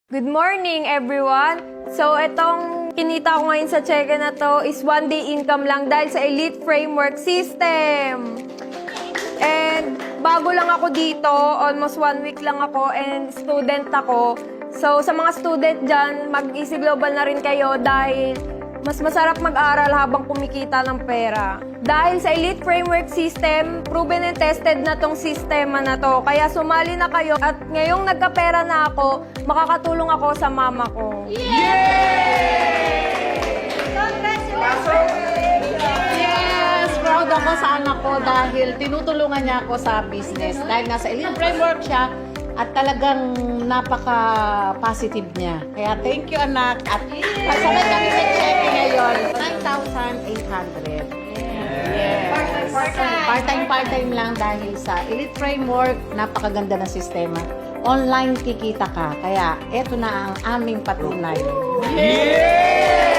Good morning, everyone! So, itong kinita ko ngayon sa cheque na to is one-day income lang dahil sa Elite Framework System. And bago lang ako dito, almost 1 week lang ako and student ako. So, sa mga student dyan, mag-Easy Global na rin kayo dahil mas masarap mag-aral habang kumikita ng pera. Dahil sa Elite Framework System, proven and tested na tong sistema na to. Kaya sumali na kayo at ngayong nagkapera na ako, makakatulong ako sa mama ko. Yes! Proud ako sa anak ko dahil tinutulungan niya ako sa business. Dahil nasa Elite Framework siya at talagang napaka-positive niya. Kaya thank you, anak. At pasabay kami sa check ngayon, 9,800. Yes. Part-time lang dahil sa Elite Framework, napakaganda ng sistema. Online kikita ka. Kaya eto na ang aming patunay. Yeah!